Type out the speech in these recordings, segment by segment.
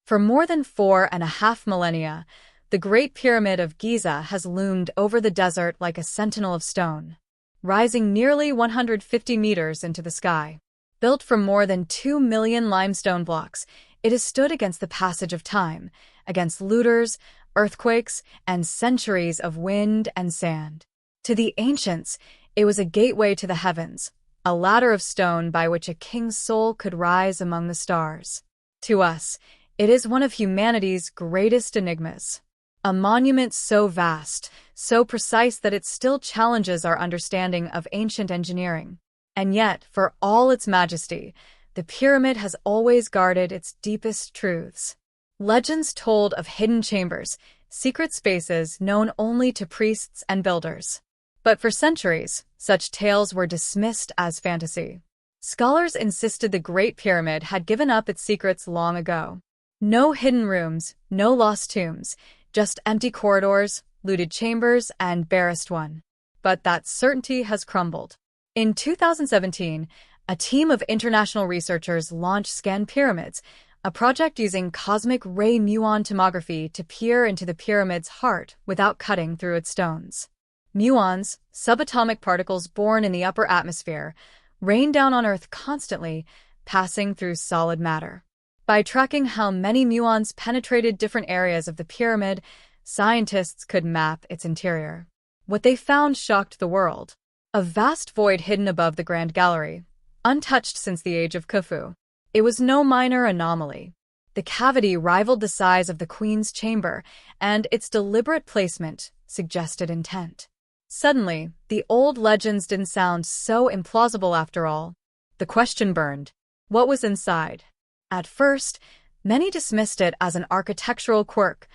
For more than 4.5 millennia, the Great Pyramid of Giza has loomed over the desert like a sentinel of stone, rising nearly 150 meters into the sky. Built from more than 2 million limestone blocks, it has stood against the passage of time, against looters, earthquakes, and centuries of wind and sand. To the ancients, it was a gateway to the heavens, a ladder of stone by which a king's soul could rise among the stars. To us, it is one of humanity's greatest enigmas. A monument so vast, so precise that it still challenges our understanding of ancient engineering. And yet, for all its majesty, the pyramid has always guarded its deepest truths. Legends told of hidden chambers, secret spaces known only to priests and builders. But for centuries, such tales were dismissed as fantasy. Scholars insisted the Great Pyramid had given up its secrets long ago. No hidden rooms, no lost tombs, just empty corridors, looted chambers, and barest one. But that certainty has crumbled. In 2017, a team of international researchers launched Scan Pyramids, a project using cosmic ray muon tomography to peer into the pyramid's heart without cutting through its stones. Muons, subatomic particles born in the upper atmosphere, rain down on Earth constantly, passing through solid matter. By tracking how many muons penetrated different areas of the pyramid, scientists could map its interior. What they found shocked the world. A vast void hidden above the Grand Gallery, untouched since the age of Khufu. It was no minor anomaly. The cavity rivaled the size of the Queen's chamber, and its deliberate placement suggested intent. Suddenly, the old legends didn't sound so implausible after all. The question burned. What was inside? At first, many dismissed it as an architectural quirk,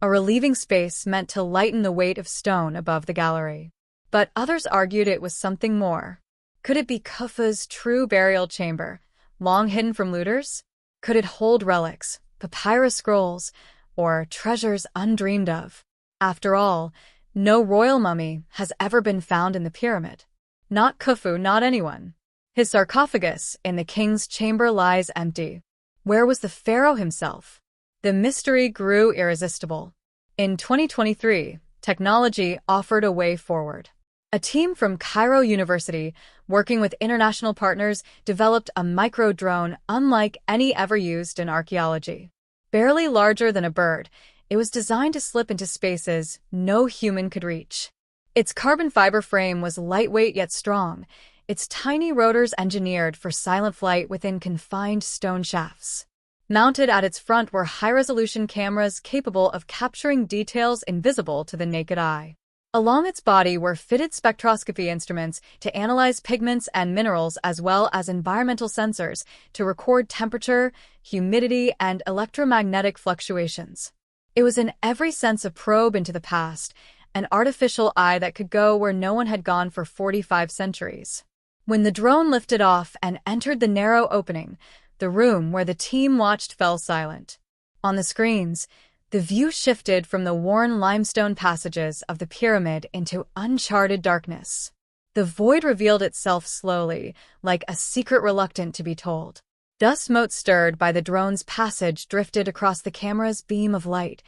a relieving space meant to lighten the weight of stone above the gallery. But others argued it was something more. Could it be Khufu's true burial chamber, long hidden from looters? Could it hold relics, papyrus scrolls, or treasures undreamed of? After all, no royal mummy has ever been found in the pyramid. Not Khufu, not anyone. His sarcophagus in the king's chamber lies empty. Where was the pharaoh himself? The mystery grew irresistible. In 2023, technology offered a way forward. A team from Cairo University, working with international partners, developed a micro-drone unlike any ever used in archaeology. Barely larger than a bird, it was designed to slip into spaces no human could reach. Its carbon fiber frame was lightweight yet strong, its tiny rotors engineered for silent flight within confined stone shafts. Mounted at its front were high-resolution cameras capable of capturing details invisible to the naked eye. Along its body were fitted spectroscopy instruments to analyze pigments and minerals, as well as environmental sensors to record temperature, humidity, and electromagnetic fluctuations. It was in every sense a probe into the past, an artificial eye that could go where no one had gone for 45 centuries. When the drone lifted off and entered the narrow opening, the room where the team watched fell silent. On the screens, the view shifted from the worn limestone passages of the pyramid into uncharted darkness. The void revealed itself slowly, like a secret reluctant to be told. Dust motes stirred by the drone's passage drifted across the camera's beam of light,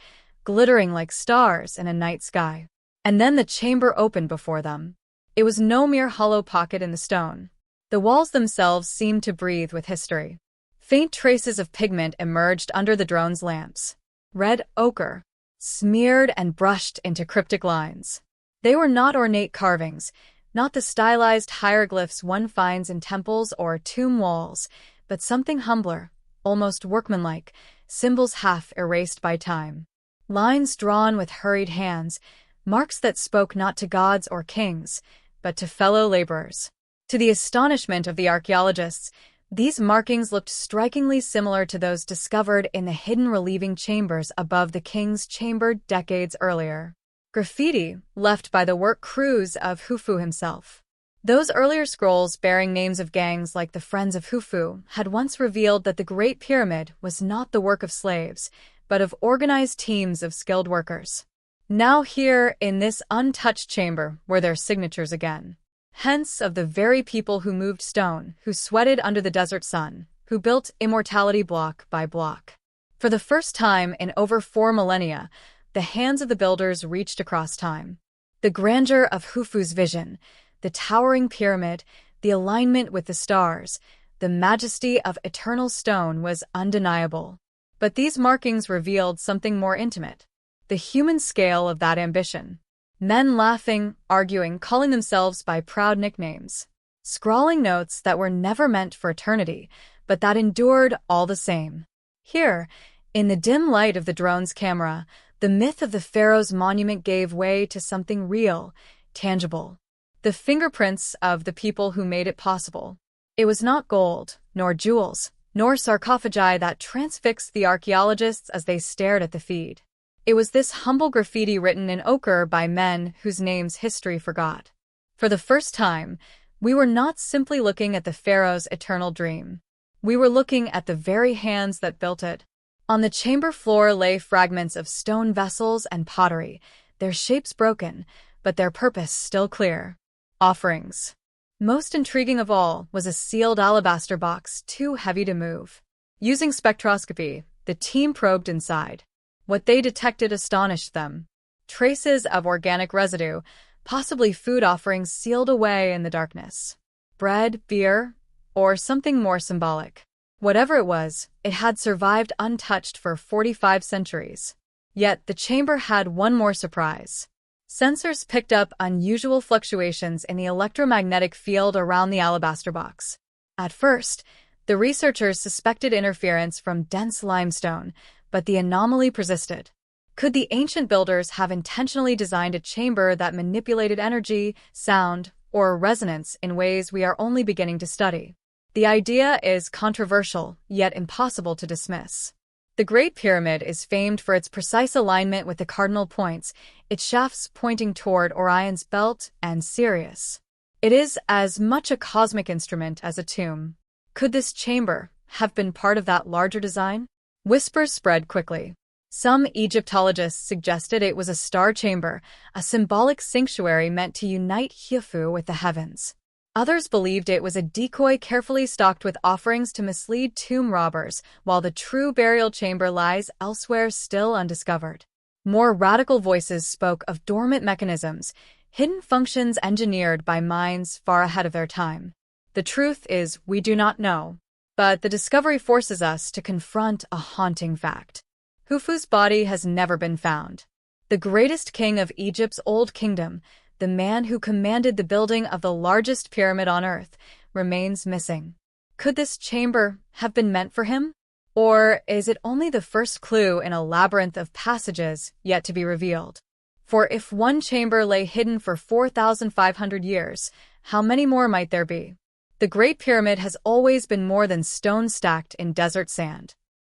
glittering like stars in a night sky. And then the chamber opened before them. It was no mere hollow pocket in the stone. The walls themselves seemed to breathe with history. Faint traces of pigment emerged under the drone's lamps. Red ochre, smeared and brushed into cryptic lines. They were not ornate carvings, not the stylized hieroglyphs one finds in temples or tomb walls, but something humbler, almost workmanlike, symbols half erased by time. Lines drawn with hurried hands, marks that spoke not to gods or kings, but to fellow laborers. To the astonishment of the archaeologists, these markings looked strikingly similar to those discovered in the hidden relieving chambers above the king's chamber decades earlier. Graffiti left by the work crews of Khufu himself. Those earlier scrolls bearing names of gangs like the Friends of Khufu had once revealed that the Great Pyramid was not the work of slaves, but of organized teams of skilled workers. Now here, in this untouched chamber, were their signatures again. Hence of the very people who moved stone, who sweated under the desert sun, who built immortality block by block. For the first time in over 4 millennia, the hands of the builders reached across time. The grandeur of Khufu's vision, the towering pyramid, the alignment with the stars, the majesty of eternal stone was undeniable. But these markings revealed something more intimate: the human scale of that ambition. Men laughing, arguing, calling themselves by proud nicknames, scrawling notes that were never meant for eternity, but that endured all the same. Here, in the dim light of the drone's camera, the myth of the pharaoh's monument gave way to something real, tangible. The fingerprints of the people who made it possible. It was not gold, nor jewels, nor sarcophagi that transfixed the archaeologists as they stared at the feed. It was this humble graffiti written in ochre by men whose names history forgot. For the first time, we were not simply looking at the pharaoh's eternal dream. We were looking at the very hands that built it. On the chamber floor lay fragments of stone vessels and pottery, their shapes broken, but their purpose still clear. Offerings. Most intriguing of all was a sealed alabaster box too heavy to move. Using spectroscopy, the team probed inside. What they detected astonished them. Traces of organic residue, possibly food offerings sealed away in the darkness. Bread, beer, or something more symbolic. Whatever it was, it had survived untouched for 45 centuries. Yet the chamber had one more surprise. Sensors picked up unusual fluctuations in the electromagnetic field around the alabaster box. At first, the researchers suspected interference from dense limestone, but the anomaly persisted. Could the ancient builders have intentionally designed a chamber that manipulated energy, sound, or resonance in ways we are only beginning to study? The idea is controversial, yet impossible to dismiss. The Great Pyramid is famed for its precise alignment with the cardinal points, its shafts pointing toward Orion's belt and Sirius. It is as much a cosmic instrument as a tomb. Could this chamber have been part of that larger design? Whispers spread quickly. Some Egyptologists suggested it was a star chamber, a symbolic sanctuary meant to unite Khufu with the heavens. Others believed it was a decoy carefully stocked with offerings to mislead tomb robbers, while the true burial chamber lies elsewhere still undiscovered. More radical voices spoke of dormant mechanisms, hidden functions engineered by minds far ahead of their time. The truth is, we do not know. But the discovery forces us to confront a haunting fact. Khufu's body has never been found. The greatest king of Egypt's Old Kingdom, the man who commanded the building of the largest pyramid on Earth, remains missing. Could this chamber have been meant for him? Or is it only the first clue in a labyrinth of passages yet to be revealed? For if one chamber lay hidden for 4,500 years, how many more might there be? The Great Pyramid has always been more than stone stacked in desert sand.